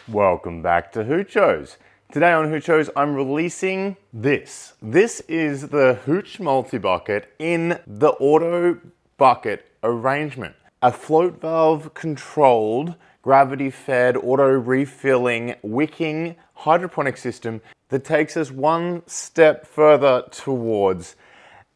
Welcome back to Hoochos. Today on Hoochos, I'm releasing this. This is the Hooch multi-bucket in the auto bucket arrangement. A float valve controlled, gravity fed, auto refilling, wicking hydroponic system that takes us one step further towards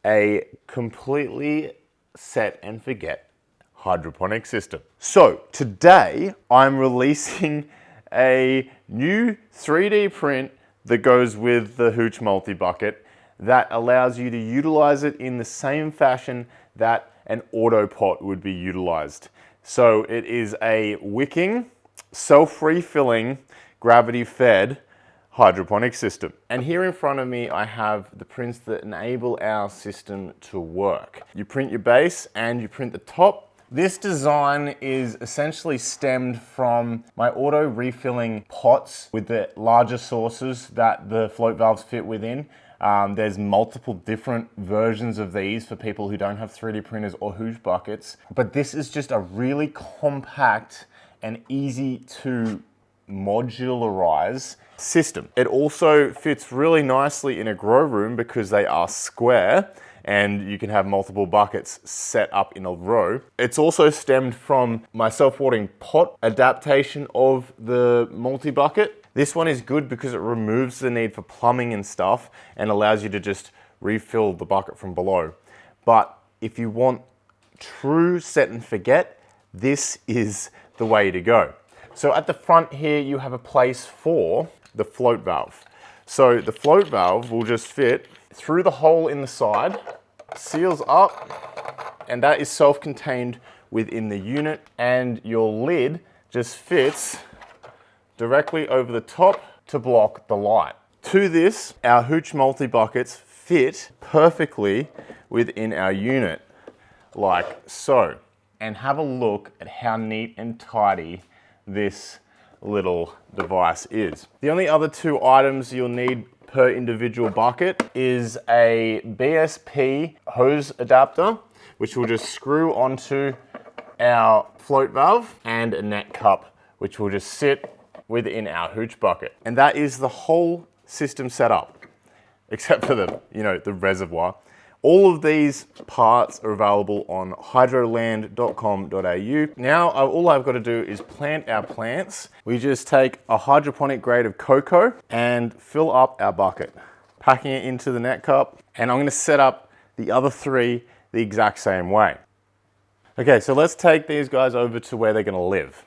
a completely set and forget hydroponic system. So today I'm releasing a new 3D print that goes with the Hooch multi-bucket that allows you to utilize it in the same fashion that an auto pot would be utilized. So it is a wicking, self-refilling, gravity-fed hydroponic system. And here in front of me, I have the prints that enable our system to work. You print your base and you print the top. This design is essentially stemmed from my auto refilling pots with the larger sources that the float valves fit within. There's multiple different versions of these for people who don't have 3D printers or Hooch buckets, but this is just a really compact and easy to modularize system. It also fits really nicely in a grow room because they are square and you can have multiple buckets set up in a row. It's also stemmed from my self-watering pot adaptation of the multi-bucket. This one is good because it removes the need for plumbing and stuff and allows you to just refill the bucket from below. But if you want true set and forget, this is the way to go. So at the front here, you have a place for the float valve. So the float valve will just fit through the hole in the side, seals up, and that is self-contained within the unit, and your lid just fits directly over the top to block the light. To this, our Hooch multi-buckets fit perfectly within our unit, like so. And have a look at how neat and tidy this little device is. The only other two items you'll need per individual bucket is a BSP hose adapter, which will just screw onto our float valve, and a net cup, which will just sit within our Hooch bucket. And that is the whole system set up, except for the reservoir. All of these parts are available on hydroland.com.au. Now, all I've got to do is plant our plants. We just take a hydroponic grade of cocoa and fill up our bucket, packing it into the net cup. And I'm going to set up the other three the exact same way. Okay, so let's take these guys over to where they're going to live.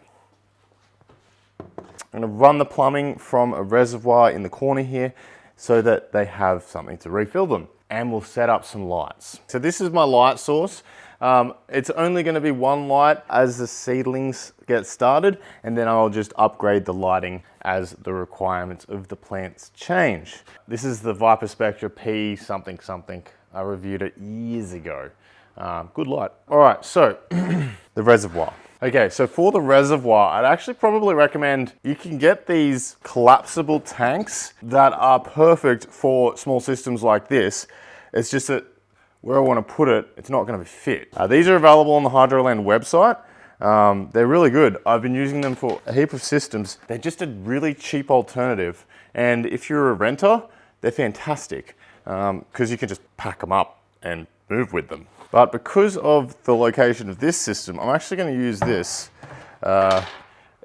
I'm going to run the plumbing from a reservoir in the corner here so that they have something to refill them. And we'll set up some lights. So this is my light source. It's only going to be one light as the seedlings get started, and then I'll just upgrade the lighting as the requirements of the plants change. This is the Viper Spectra P something something. I reviewed it years ago. Good light. All right, so the reservoir. Okay, so for the reservoir, I'd actually probably recommend you can get these collapsible tanks that are perfect for small systems like this. It's just that where I want to put it, it's not going to fit. These are available on the Hydroland website. They're really good. I've been using them for a heap of systems. They're just a really cheap alternative. And if you're a renter, they're fantastic because you can just pack them up and move with them. But because of the location of this system, I'm actually going to use this.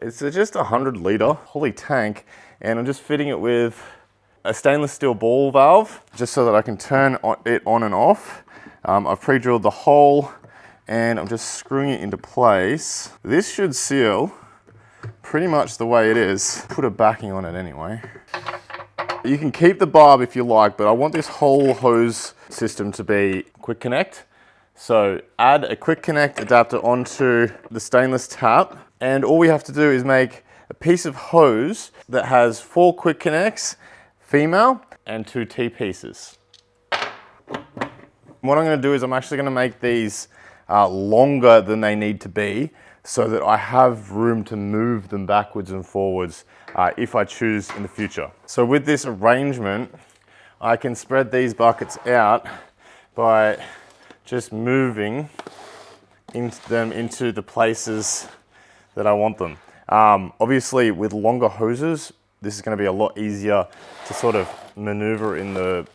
It's just a 100-litre poly tank, and I'm just fitting it with a stainless steel ball valve, just so that I can turn it on and off. I've pre-drilled the hole, and I'm just screwing it into place. This should seal pretty much the way it is. Put a backing on it anyway. You can keep the barb if you like, but I want this whole hose system to be quick connect. So add a quick connect adapter onto the stainless tap, and all we have to do is make a piece of hose that has 4 quick connects, female, and 2 T-pieces. What I'm going to do is I'm actually going to make these longer than they need to be so that I have room to move them backwards and forwards if I choose in the future. So with this arrangement, I can spread these buckets out by just moving them into the places that I want them. Obviously with longer hoses, this is going to be a lot easier to sort of maneuver in the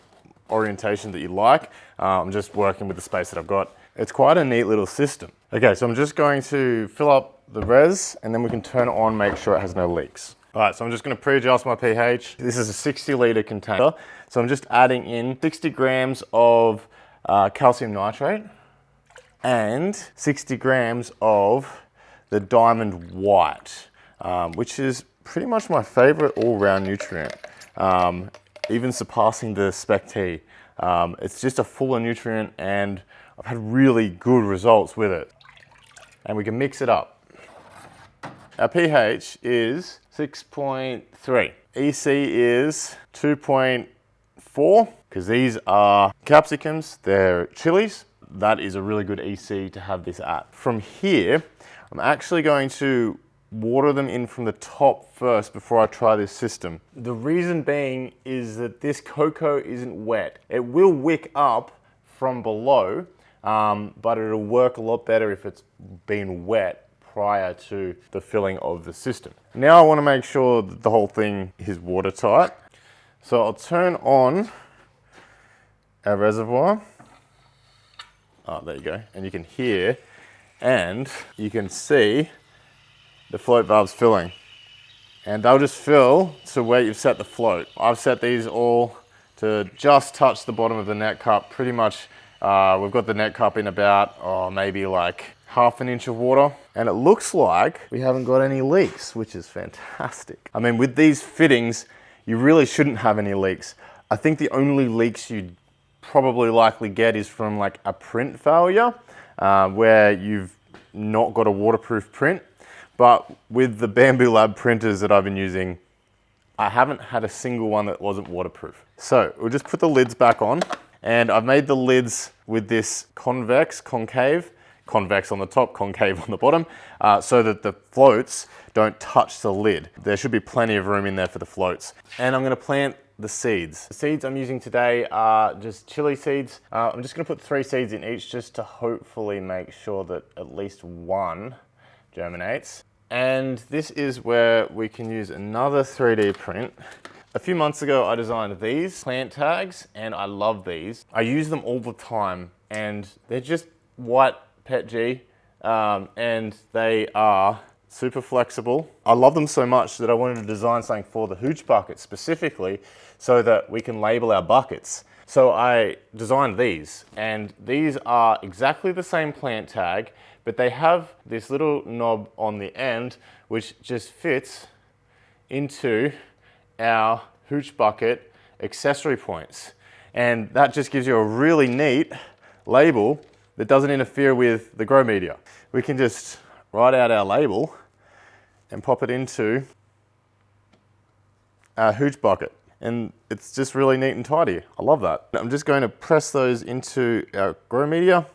orientation that you like. I'm just working with the space that I've got. It's quite a neat little system. Okay, so I'm just going to fill up the res and then we can turn it on, make sure it has no leaks. All right, so I'm just going to pre-adjust my pH. This is a 60-litre container. So I'm just adding in 60 grams of calcium nitrate and 60 grams of the diamond white, which is pretty much my favorite all-round nutrient, even surpassing the Spec T. It's just a fuller nutrient and I've had really good results with it. And we can mix it up. Our pH is 6.3. EC is 2.4, because these are capsicums, they're chilies. That is a really good EC to have this at. From here, I'm actually going to water them in from the top first before I try this system. The reason being is that this cocoa isn't wet. It will wick up from below, but it'll work a lot better if it's been wet prior to the filling of the system. Now I want to make sure that the whole thing is watertight. So I'll turn on our reservoir. Oh, there you go. And you can hear and you can see the float valves filling. And they'll just fill to where you've set the float. I've set these all to just touch the bottom of the net cup. Pretty much, we've got the net cup in about, maybe like half an inch of water. And it looks like we haven't got any leaks, which is fantastic. I mean, with these fittings, you really shouldn't have any leaks. I think the only leaks you'd probably likely get is from like a print failure, where you've not got a waterproof print. But with the Bamboo Lab printers that I've been using, I haven't had a single one that wasn't waterproof. So we'll just put the lids back on, and I've made the lids with this convex on the top, concave on the bottom, so that the floats don't touch the lid. There should be plenty of room in there for the floats. And I'm gonna plant the seeds. The seeds I'm using today are just chili seeds. I'm just gonna put 3 seeds in each just to hopefully make sure that at least one germinates. And this is where we can use another 3D print. A few months ago, I designed these plant tags and I love these. I use them all the time and they're just white PETG, and they are super flexible. I love them so much that I wanted to design something for the Hooch bucket specifically so that we can label our buckets. So I designed these, and these are exactly the same plant tag, but they have this little knob on the end which just fits into our Hooch bucket accessory points. And that just gives you a really neat label that doesn't interfere with the grow media. We can just write out our label and pop it into our Hooch bucket. And it's just really neat and tidy. I love that. I'm just going to press those into our grow media,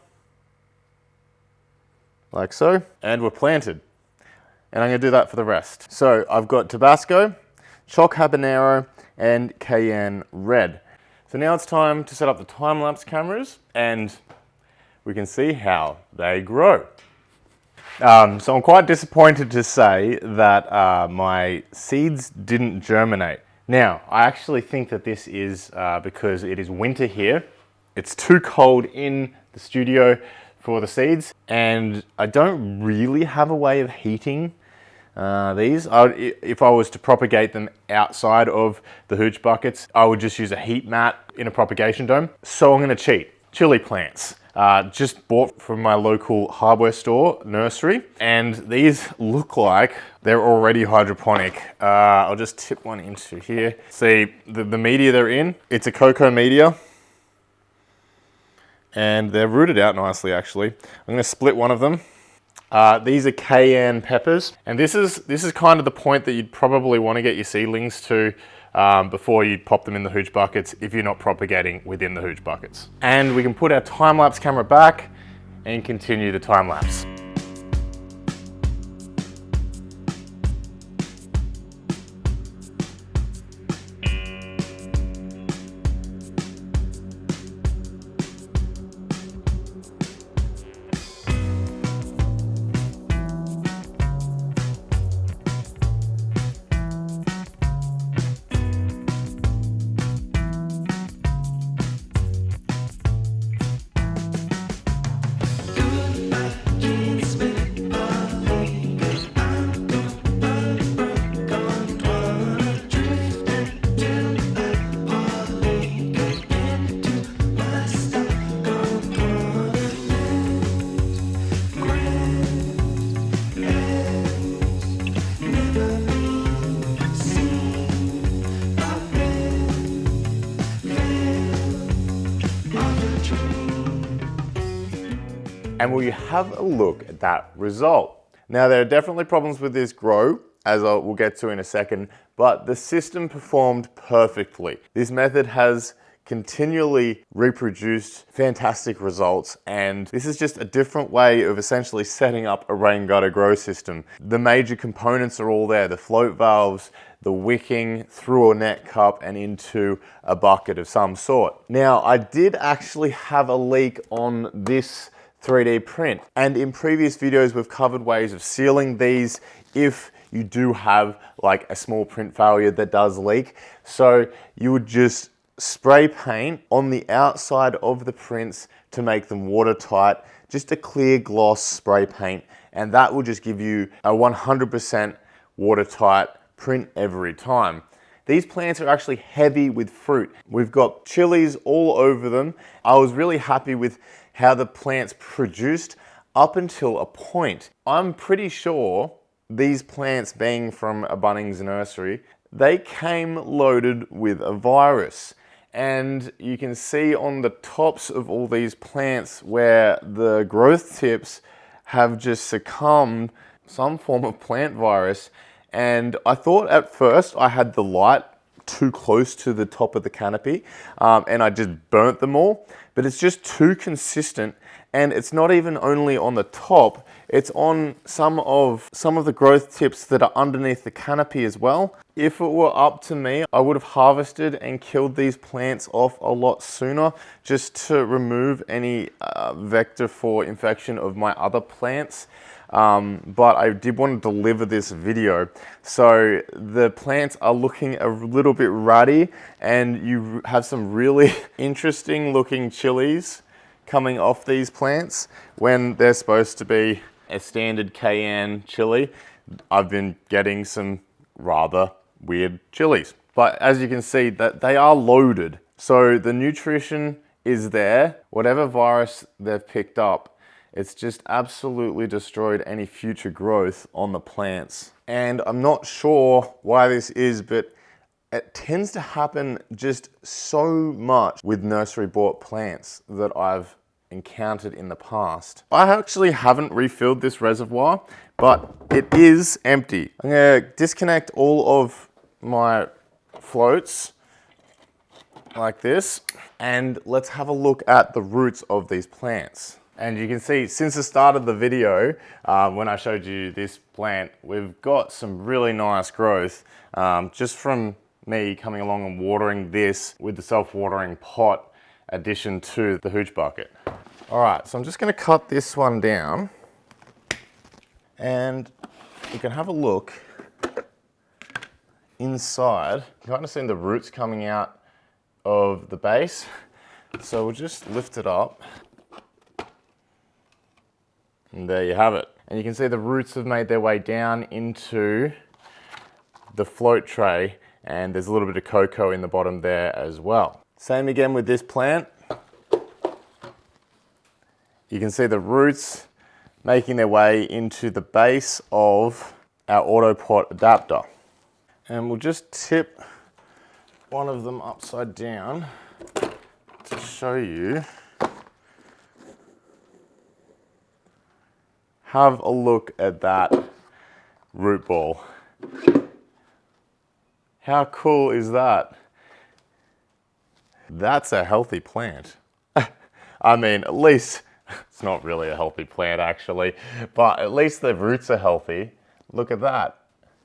like so, and we're planted. And I'm gonna do that for the rest. So I've got Tabasco, Choc Habanero, and Cayenne Red. So now it's time to set up the time-lapse cameras and we can see how they grow. So I'm quite disappointed to say that my seeds didn't germinate. Now, I actually think that this is because it is winter here. It's too cold in the studio for the seeds, and I don't really have a way of heating these. If I was to propagate them outside of the Hooch buckets, I would just use a heat mat in a propagation dome. So I'm gonna cheat. Chili plants. Just bought from my local hardware store, nursery, and these look like they're already hydroponic. I'll just tip one into here. See, the media they're in, it's a cocoa media, and they're rooted out nicely actually. I'm gonna split one of them. These are cayenne peppers, and this is kind of the point that you'd probably want to get your seedlings to before you pop them in the Hooch buckets if you're not propagating within the Hooch buckets. And we can put our time-lapse camera back and continue the time-lapse. and we'll have a look at that result. Now, there are definitely problems with this grow, as we'll get to in a second, but the system performed perfectly. This method has continually reproduced fantastic results, and this is just a different way of essentially setting up a rain gutter grow system. The major components are all there: the float valves, the wicking through a net cup and into a bucket of some sort. Now, I did actually have a leak on this 3D print, and in previous videos we've covered ways of sealing these if you do have like a small print failure that does leak. So you would just spray paint on the outside of the prints to make them watertight, just a clear gloss spray paint, and that will just give you a 100% watertight print every time. These plants are actually heavy with fruit. We've got chilies all over them. I was really happy with how the plants produced up until a point. I'm pretty sure these plants, being from a Bunnings nursery, they came loaded with a virus. And you can see on the tops of all these plants where the growth tips have just succumbed some form of plant virus. And I thought at first I had the light too close to the top of the canopy, and I just burnt them all, but it's just too consistent. And it's not even only on the top, it's on some of the growth tips that are underneath the canopy as well. If it were up to me, I would have harvested and killed these plants off a lot sooner, just to remove any vector for infection of my other plants. But I did want to deliver this video. So the plants are looking a little bit ruddy, and you have some really interesting looking chilies coming off these plants when they're supposed to be a standard cayenne chili. I've been getting some rather weird chilies, but as you can see, that they are loaded. So the nutrition is there. Whatever virus they've picked up, it's just absolutely destroyed any future growth on the plants. And I'm not sure why this is, but it tends to happen just so much with nursery bought plants that I've encountered in the past. I actually haven't refilled this reservoir, but it is empty. I'm gonna disconnect all of my floats like this, and let's have a look at the roots of these plants. And you can see since the start of the video, when I showed you this plant, we've got some really nice growth just from me coming along and watering this with the self-watering pot addition to the Hooch bucket. All right, so I'm just gonna cut this one down, and you can have a look inside. You kind of see the roots coming out of the base. So we'll just lift it up. And there you have it. And you can see the roots have made their way down into the float tray, and there's a little bit of cocoa in the bottom there as well. Same again with this plant. You can see the roots making their way into the base of our autopot adapter. And we'll just tip one of them upside down to show you. Have a look at that root ball. How cool is that? That's a healthy plant. I mean, at least, it's not really a healthy plant actually, but at least the roots are healthy. Look at that.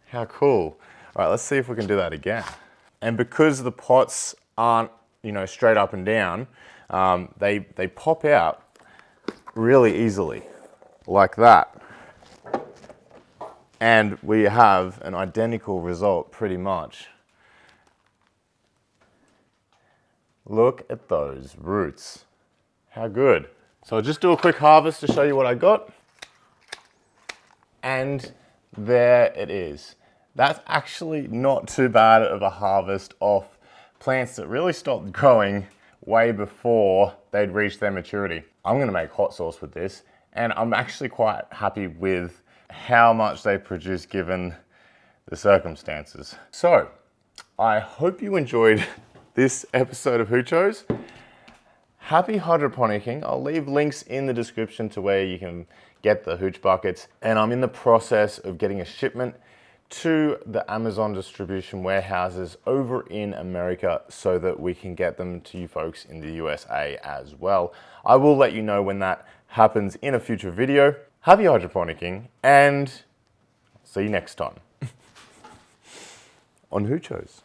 How cool. All right, let's see if we can do that again. And because the pots aren't, straight up and down, they pop out really easily, like that. And we have an identical result pretty much. Look at those roots. How good. So I'll just do a quick harvest to show you what I got. And there it is. That's actually not too bad of a harvest off plants that really stopped growing way before they'd reached their maturity. I'm gonna make hot sauce with this, and I'm actually quite happy with how much they produce given the circumstances. So, I hope you enjoyed this episode of Hoochos. happy hydroponicking. I'll leave links in the description to where you can get the Hooch buckets. And I'm in the process of getting a shipment to the Amazon distribution warehouses over in America so that we can get them to you folks in the USA as well. I will let you know when that happens in a future video. Happy hydroponicking, and see you next time on Hoochos.